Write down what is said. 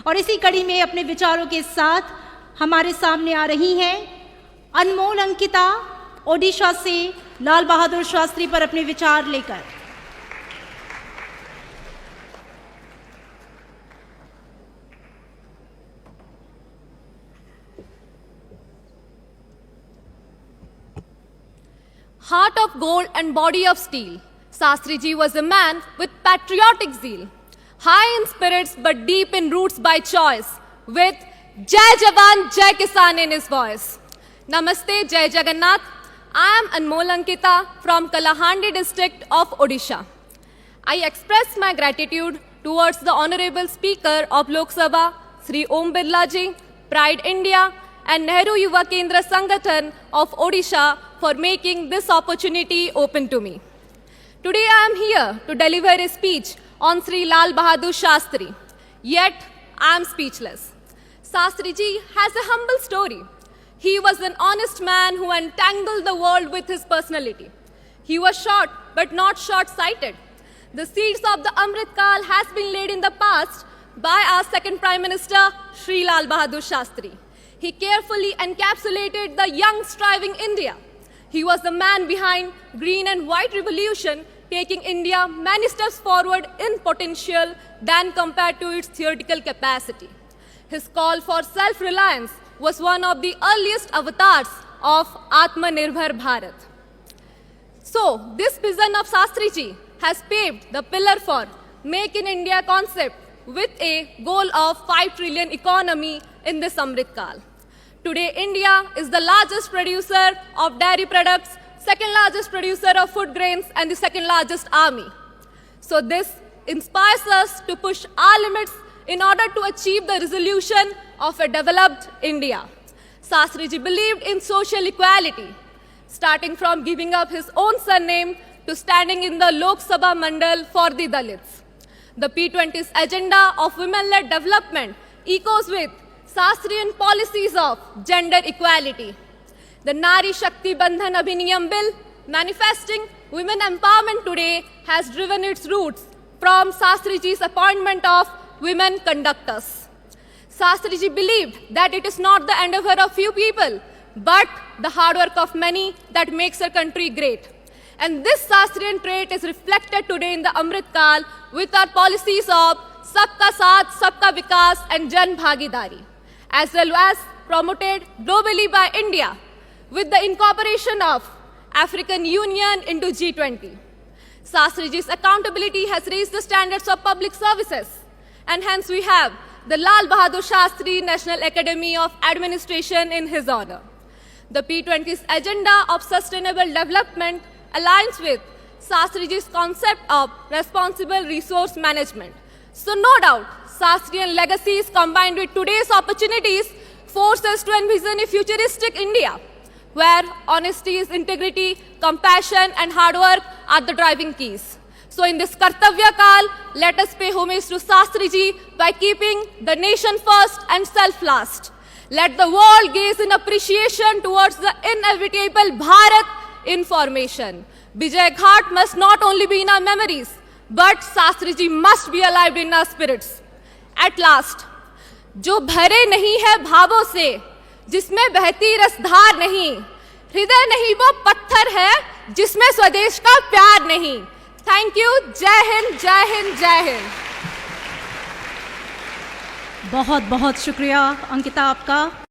और इसी कड़ी में अपने विचारों के साथ हमारे सामने आ रही हैं अनमोल अंकिता, ओडिशा से लाल बहादुर शास्त्री पर अपने विचार लेकर। Heart of gold and body of steel, Shastri Ji was a man with patriotic zeal, high in spirits but deep in roots by choice, with Jai Jawan, Jai Kisan in his voice. Namaste, Jai Jagannath. I am Anmol Ankita from Kalahandi district of Odisha. I express my gratitude towards the Honorable Speaker of Lok Sabha, Sri Om Birla Ji, Pride India, and Nehru Yuva Kendra Sangathan of Odisha for making this opportunity open to me. Today I am here to deliver a speech on Sri Lal Bahadur Shastri. Yet I am speechless. Shastri Ji has a humble story. He was an honest man who entangled the world with his personality. He was short but not short-sighted. The seeds of the Amrit Kal has been laid in the past by our second Prime Minister, Sri Lal Bahadur Shastri. He carefully encapsulated the young striving India. He was the man behind Green and White Revolution, taking India many steps forward in potential than compared to its theoretical capacity. His call for self-reliance was one of the earliest avatars of Atmanirbhar Bharat. So, this vision of Shastri Ji has paved the pillar for Make in India concept with a goal of 5 trillion economy in this Amrit Kal. Today, India is the largest producer of dairy products, second largest producer of food grains, and the second largest army. So this inspires us to push our limits in order to achieve the resolution of a developed India. Shastri Ji believed in social equality, starting from giving up his own surname to standing in the Lok Sabha Mandal for the Dalits. The P20's agenda of women-led development echoes with Shastrian policies of gender equality. The Nari Shakti Bandhan Abhiniyam Bill, manifesting women empowerment today, has driven its roots from Shastri Ji's appointment of women conductors. Shastri Ji believed that it is not the endeavor of few people, but the hard work of many that makes our country great. And this Shastrian trait is reflected today in the Amrit Kal with our policies of Sabka Saath, Sabka Vikas and Jan Bhagidari, as well as promoted globally by India with the incorporation of African Union into G20. Shastri Ji's accountability has raised the standards of public services, and hence we have the Lal Bahadur Shastri National Academy of Administration in his honor. The P20's agenda of sustainable development aligns with Shastri Ji's concept of responsible resource management. So no doubt, Shastrian legacies combined with today's opportunities force us to envision a futuristic India, where honesty, integrity, compassion and hard work are the driving keys. So in this Kartavya Kal, let us pay homage to Shastri Ji by keeping the nation first and self last. Let the world gaze in appreciation towards the inevitable Bharat in formation. Vijay Ghat must not only be in our memories, but Shastri Ji must be alive in our spirits. At last, जो भरे नहीं है भावों से, जिसमें बहती रसधार नहीं, हृदय नहीं वो पत्थर है, जिसमें स्वदेश का प्यार नहीं. Thank you. जय हिंद, जय हिंद, जय हिंद. बहुत बहुत शुक्रिया अंकिता आपका.